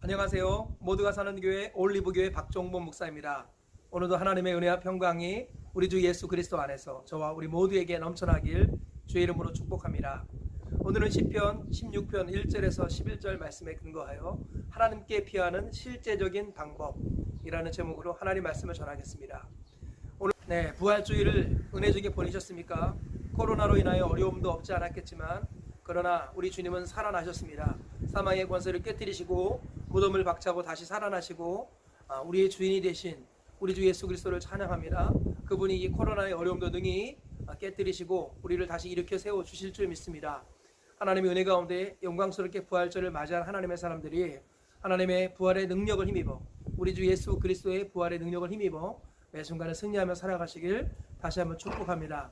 안녕하세요. 모두가 사는 교회 올리브교회 박종범 목사입니다. 오늘도 하나님의 은혜와 평강이 우리 주 예수 그리스도 안에서 저와 우리 모두에게 넘쳐나길 주의 이름으로 축복합니다. 오늘은 시편 16편 1절에서 11절 말씀에 근거하여 하나님께 피하는 실제적인 방법이라는 제목으로 하나님 말씀을 전하겠습니다. 오늘 부활주일을 은혜주게 보내셨습니까? 코로나로 인하여 어려움도 없지 않았겠지만 그러나 우리 주님은 살아나셨습니다. 사망의 권세를 깨뜨리시고 무덤을 박차고 다시 살아나시고 우리의 주인이 되신 우리 주 예수 그리스도를 찬양합니다. 그분이 이 코로나의 어려움도 능히 깨뜨리시고 우리를 다시 일으켜 세워주실 줄 믿습니다. 하나님의 은혜 가운데 영광스럽게 부활절을 맞이한 하나님의 사람들이 하나님의 부활의 능력을 힘입어 우리 주 예수 그리스도의 부활의 능력을 힘입어 매 순간에 승리하며 살아가시길 다시 한번 축복합니다.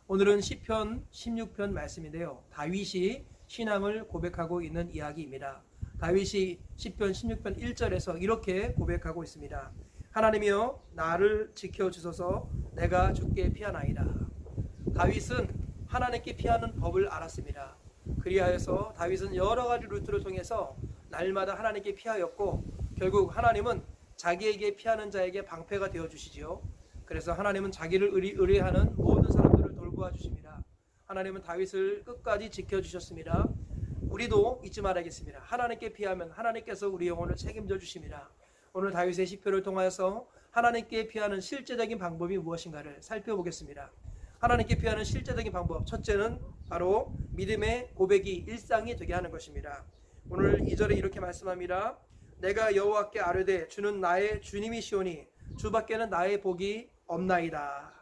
오늘은 시편 16편 말씀인데요. 다윗이 신앙을 고백하고 있는 이야기입니다. 다윗이 시편 16편 1절에서 이렇게 고백하고 있습니다. 하나님이여 나를 지켜주소서 내가 주께 피하나이다. 다윗은 하나님께 피하는 법을 알았습니다. 그리하여서 다윗은 여러 가지 루트를 통해서 날마다 하나님께 피하였고 결국 하나님은 자기에게 피하는 자에게 방패가 되어주시지요. 그래서 하나님은 자기를 의뢰하는 모든 사람들을 돌보아 주십니다. 하나님은 다윗을 끝까지 지켜주셨습니다. 우리도 잊지 말아야겠습니다. 하나님께 피하면 하나님께서 우리 영혼을 책임져 주십니다. 오늘 다윗의 시편을 통하여서 하나님께 피하는 실제적인 방법이 무엇인가를 살펴보겠습니다. 하나님께 피하는 실제적인 방법, 첫째는 바로 믿음의 고백이 일상이 되게 하는 것입니다. 오늘 2절에 이렇게 말씀합니다. 내가 여호와께 아뢰되 주는 나의 주님이시오니 주밖에는 나의 복이 없나이다.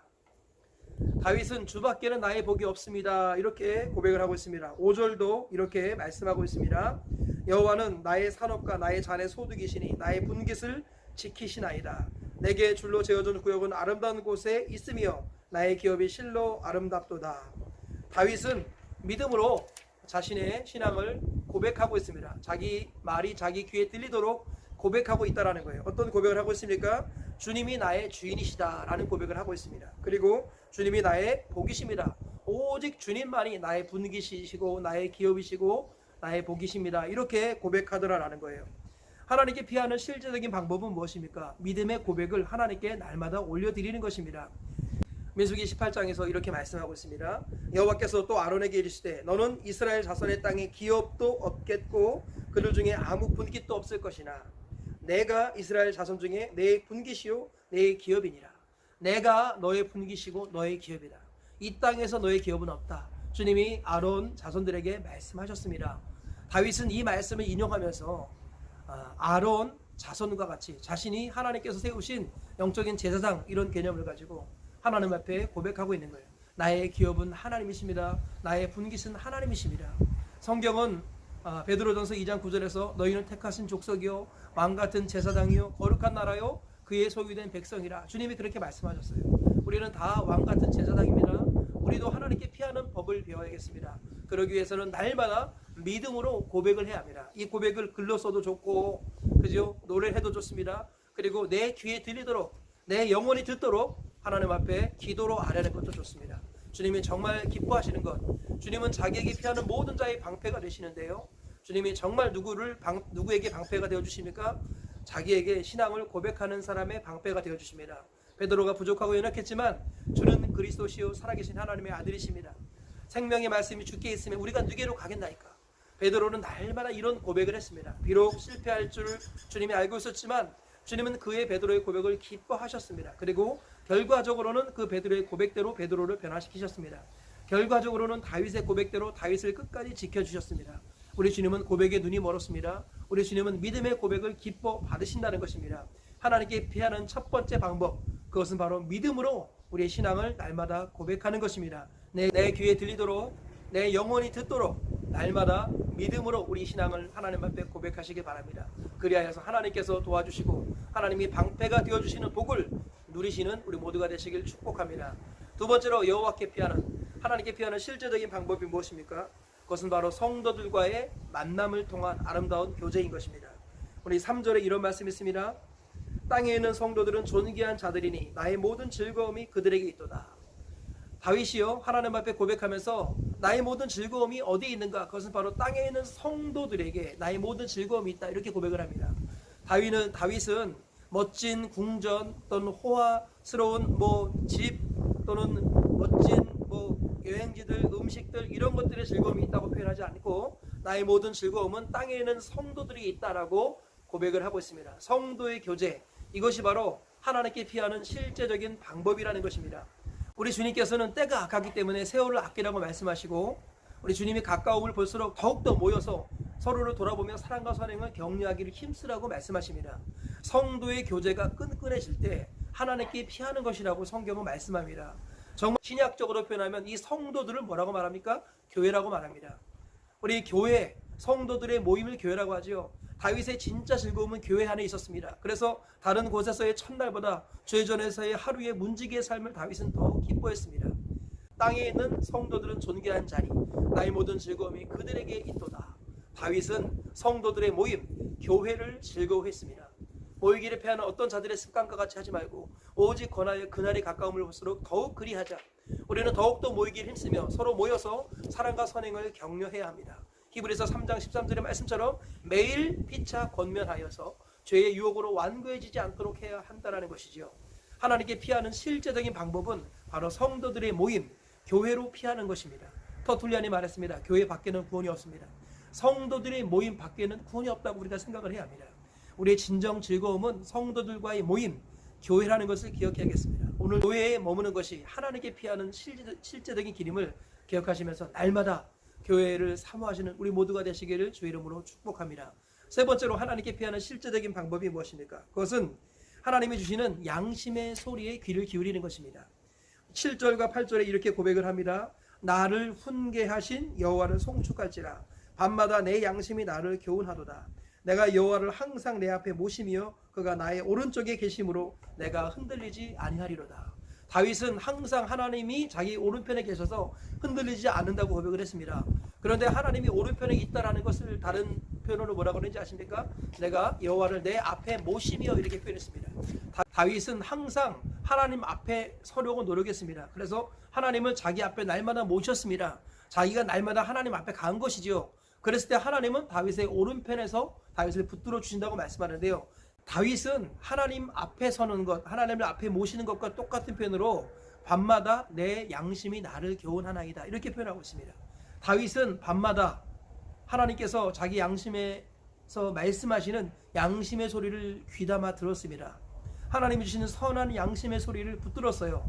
다윗은 주밖에는 나의 복이 없습니다. 이렇게 고백을 하고 있습니다. 5절도 이렇게 말씀하고 있습니다. 여호와는 나의 산업과 나의 잔의 소득이시니 나의 분깃을 지키시나이다. 내게 줄로 재어준 구역은 아름다운 곳에 있으며 나의 기업이 실로 아름답도다. 다윗은 믿음으로 자신의 신앙을 고백하고 있습니다. 자기 말이 자기 귀에 들리도록 고백하고 있다는 거예요. 어떤 고백을 하고 있습니까? 주님이 나의 주인이시다 라는 고백을 하고 있습니다. 그리고 주님이 나의 복이십니다. 오직 주님만이 나의 분깃이시고 나의 기업이시고 나의 복이십니다. 이렇게 고백하더라라는 거예요. 하나님께 피하는 실제적인 방법은 무엇입니까? 믿음의 고백을 하나님께 날마다 올려드리는 것입니다. 민수기 18장에서 이렇게 말씀하고 있습니다. 여호와께서 또 아론에게 이르시되 너는 이스라엘 자손의 땅에 기업도 없겠고 그들 중에 아무 분깃도 없을 것이나 내가 이스라엘 자손 중에 내 분깃이요 내 기업이니라. 내가 너의 분깃이고 너의 기업이다. 이 땅에서 너의 기업은 없다. 주님이 아론 자손들에게 말씀하셨습니다. 다윗은 이 말씀을 인용하면서 아론 자손과 같이 자신이 하나님께서 세우신 영적인 제사장 이런 개념을 가지고 하나님 앞에 고백하고 있는 거예요. 나의 기업은 하나님이십니다. 나의 분깃은 하나님이십니다. 성경은 베드로전서 2장 9절에서 너희는 택하신 족속이요 왕같은 제사장이요 거룩한 나라요 그의 소유된 백성이라. 주님이 그렇게 말씀하셨어요. 우리는 다 왕같은 제사장입니다. 우리도 하나님께 피하는 법을 배워야겠습니다. 그러기 위해서는 날마다 믿음으로 고백을 해야 합니다. 이 고백을 글로 써도 좋고 그죠? 노래를 해도 좋습니다. 그리고 내 귀에 들리도록 내 영혼이 듣도록 하나님 앞에 기도로 아뢰는 것도 좋습니다. 주님이 정말 기뻐하시는 것, 주님은 자기에게 피하는 모든 자의 방패가 되시는데요. 주님이 정말 누구에게 방패가 되어주십니까? 자기에게 신앙을 고백하는 사람의 방패가 되어주십니다. 베드로가 부족하고 연약했지만 주는 그리스도시요 살아계신 하나님의 아들이십니다. 생명의 말씀이 주께 있으면 우리가 누게로 가겠나이까? 베드로는 날마다 이런 고백을 했습니다. 비록 실패할 줄 주님이 알고 있었지만 주님은 그의 베드로의 고백을 기뻐하셨습니다. 그리고 결과적으로는 그 베드로의 고백대로 베드로를 변화시키셨습니다. 결과적으로는 다윗의 고백대로 다윗을 끝까지 지켜주셨습니다. 우리 주님은 고백에 눈이 멀었습니다. 우리 주님은 믿음의 고백을 기뻐 받으신다는 것입니다. 하나님께 피하는 첫 번째 방법, 그것은 바로 믿음으로 우리의 신앙을 날마다 고백하는 것입니다. 내 귀에 들리도록 내 영혼이 듣도록 날마다 믿음으로 우리 신앙을 하나님 앞에 고백하시기 바랍니다. 그리하여서 하나님께서 도와주시고 하나님이 방패가 되어주시는 복을 누리시는 우리 모두가 되시길 축복합니다. 두 번째로 여호와께 피하는, 하나님께 피하는 실제적인 방법이 무엇입니까? 그것은 바로 성도들과의 만남을 통한 아름다운 교제인 것입니다. 우리 3절에 이런 말씀이 있습니다. 땅에 있는 성도들은 존귀한 자들이니 나의 모든 즐거움이 그들에게 있도다. 다윗이요 하나님 앞에 고백하면서 나의 모든 즐거움이 어디에 있는가? 그것은 바로 땅에 있는 성도들에게 나의 모든 즐거움이 있다. 이렇게 고백을 합니다. 다윗은 멋진 궁전 또는 호화스러운 집 또는 멋진 여행지들, 음식들 이런 것들의 즐거움이 있다고 표현하지 않고 나의 모든 즐거움은 땅에 있는 성도들이 있다라고 고백을 하고 있습니다. 성도의 교제, 이것이 바로 하나님께 피하는 실제적인 방법이라는 것입니다. 우리 주님께서는 때가 악하기 때문에 세월을 아끼라고 말씀하시고 우리 주님이 가까움을 볼수록 더욱더 모여서 서로를 돌아보며 사랑과 선행을 격려하기를 힘쓰라고 말씀하십니다. 성도의 교제가 끈끈해질 때 하나님께 피하는 것이라고 성경은 말씀합니다. 정말 신약적으로 표현하면 이 성도들을 뭐라고 말합니까? 교회라고 말합니다. 우리 교회, 성도들의 모임을 교회라고 하지요. 다윗의 진짜 즐거움은 교회 안에 있었습니다. 그래서 다른 곳에서의 첫날보다 죄전에서의 하루의 문지기의 삶을 다윗은 더 기뻐했습니다. 땅에 있는 성도들은 존귀한 자리, 나의 모든 즐거움이 그들에게 있도다. 다윗은 성도들의 모임, 교회를 즐거워했습니다. 모이기를 패하는 어떤 자들의 습관과 같이 하지 말고 오직 권하여 그날이 가까움을 볼수록 더욱 그리하자. 우리는 더욱더 모이기를 힘쓰며 서로 모여서 사랑과 선행을 격려해야 합니다. 히브리서 3장 13절의 말씀처럼 매일 피차 권면하여서 죄의 유혹으로 완고해지지 않도록 해야 한다는 것이지요. 하나님께 피하는 실제적인 방법은 바로 성도들의 모임, 교회로 피하는 것입니다. 터툴리안이 말했습니다. 교회 밖에는 구원이 없습니다. 성도들의 모임 밖에는 구원이 없다고 우리가 생각을 해야 합니다. 우리의 진정 즐거움은 성도들과의 모임, 교회라는 것을 기억해야겠습니다. 오늘 교회에 머무는 것이 하나님께 피하는 실제적인 길임을 기억하시면서 날마다 교회를 사모하시는 우리 모두가 되시기를 주의 이름으로 축복합니다. 세 번째로 하나님께 피하는 실제적인 방법이 무엇입니까? 그것은 하나님이 주시는 양심의 소리에 귀를 기울이는 것입니다. 7절과 8절에 이렇게 고백을 합니다. 나를 훈계하신 여호와를 송축할지라 밤마다 내 양심이 나를 교훈하도다. 내가 여호와를 항상 내 앞에 모시며 그가 나의 오른쪽에 계심으로 내가 흔들리지 아니하리로다. 다윗은 항상 하나님이 자기 오른편에 계셔서 흔들리지 않는다고 고백을 했습니다. 그런데 하나님이 오른편에 있다라는 것을 다른 표현으로 뭐라고 하는지 아십니까? 내가 여호와를 내 앞에 모시며 이렇게 표현했습니다. 다윗은 항상 하나님 앞에 서려고 노력했습니다. 그래서 하나님을 자기 앞에 날마다 모셨습니다. 자기가 날마다 하나님 앞에 간 것이지요. 그랬을 때 하나님은 다윗의 오른편에서 다윗을 붙들어 주신다고 말씀하는데요. 다윗은 하나님 앞에 서는 것, 하나님을 앞에 모시는 것과 똑같은 표현으로 밤마다 내 양심이 나를 교훈하나이다 이렇게 표현하고 있습니다. 다윗은 밤마다 하나님께서 자기 양심에서 말씀하시는 양심의 소리를 귀담아 들었습니다. 하나님이 주시는 선한 양심의 소리를 붙들었어요.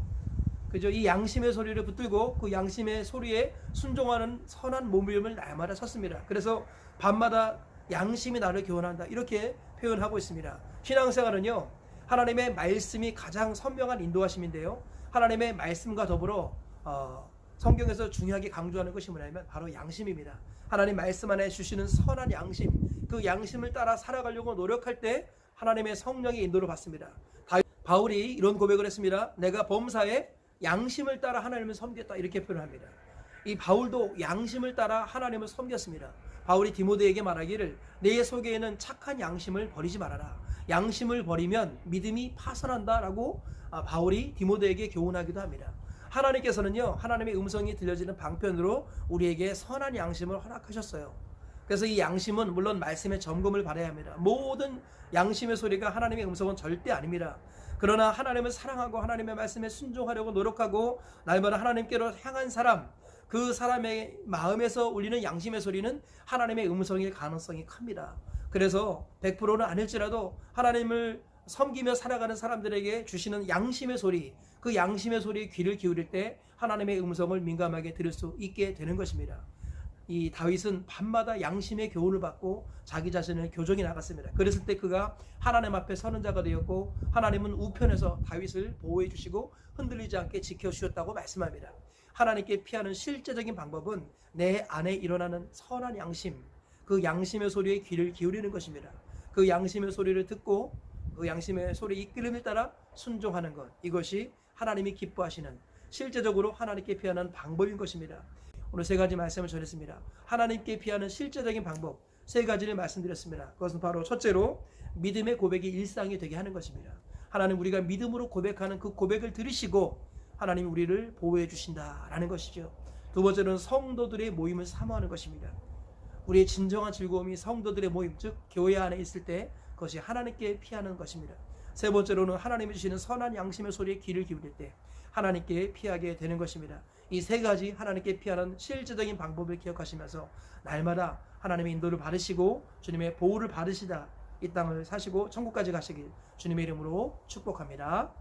그죠? 이 양심의 소리를 붙들고 그 양심의 소리에 순종하는 선한 몸부림을 날마다 섰습니다. 그래서 밤마다 양심이 나를 교훈한다 이렇게 표현하고 있습니다. 신앙생활은요, 하나님의 말씀이 가장 선명한 인도하심인데요, 하나님의 말씀과 더불어 성경에서 중요하게 강조하는 것이 뭐냐면 바로 양심입니다. 하나님 말씀 안에 주시는 선한 양심, 그 양심을 따라 살아가려고 노력할 때 하나님의 성령의 인도를 받습니다. 바울이 이런 고백을 했습니다. 내가 범사에 양심을 따라 하나님을 섬겼다 이렇게 표현합니다. 이 바울도 양심을 따라 하나님을 섬겼습니다. 바울이 디모데에게 말하기를 내 속에는 착한 양심을 버리지 말아라. 양심을 버리면 믿음이 파산한다 라고 바울이 디모데에게 교훈하기도 합니다. 하나님께서는요, 하나님의 음성이 들려지는 방편으로 우리에게 선한 양심을 허락하셨어요. 그래서 이 양심은 물론 말씀의 점검을 받아야 합니다. 모든 양심의 소리가 하나님의 음성은 절대 아닙니다. 그러나 하나님을 사랑하고 하나님의 말씀에 순종하려고 노력하고 날마다 하나님께로 향한 사람, 그 사람의 마음에서 울리는 양심의 소리는 하나님의 음성일 가능성이 큽니다. 그래서 100%는 아닐지라도 하나님을 섬기며 살아가는 사람들에게 주시는 양심의 소리, 그 양심의 소리에 귀를 기울일 때 하나님의 음성을 민감하게 들을 수 있게 되는 것입니다. 이 다윗은 밤마다 양심의 교훈을 받고 자기 자신을 교정해 나갔습니다. 그랬을 때 그가 하나님 앞에 서는 자가 되었고 하나님은 우편에서 다윗을 보호해 주시고 흔들리지 않게 지켜주셨다고 말씀합니다. 하나님께 피하는 실제적인 방법은 내 안에 일어나는 선한 양심, 그 양심의 소리에 귀를 기울이는 것입니다. 그 양심의 소리를 듣고 그 양심의 소리의 이끌림을 따라 순종하는 것, 이것이 하나님이 기뻐하시는 실제적으로 하나님께 피하는 방법인 것입니다. 오늘 세 가지 말씀을 전했습니다. 하나님께 피하는 실제적인 방법 세 가지를 말씀드렸습니다. 그것은 바로 첫째로 믿음의 고백이 일상이 되게 하는 것입니다. 하나님, 우리가 믿음으로 고백하는 그 고백을 들으시고 하나님이 우리를 보호해 주신다라는 것이죠. 두 번째로는 성도들의 모임을 사모하는 것입니다. 우리의 진정한 즐거움이 성도들의 모임, 즉 교회 안에 있을 때 그것이 하나님께 피하는 것입니다. 세 번째로는 하나님이 주시는 선한 양심의 소리에 귀를 기울일 때 하나님께 피하게 되는 것입니다. 이 세 가지 하나님께 피하는 실제적인 방법을 기억하시면서 날마다 하나님의 인도를 받으시고 주님의 보호를 받으시다 이 땅을 사시고 천국까지 가시길 주님의 이름으로 축복합니다.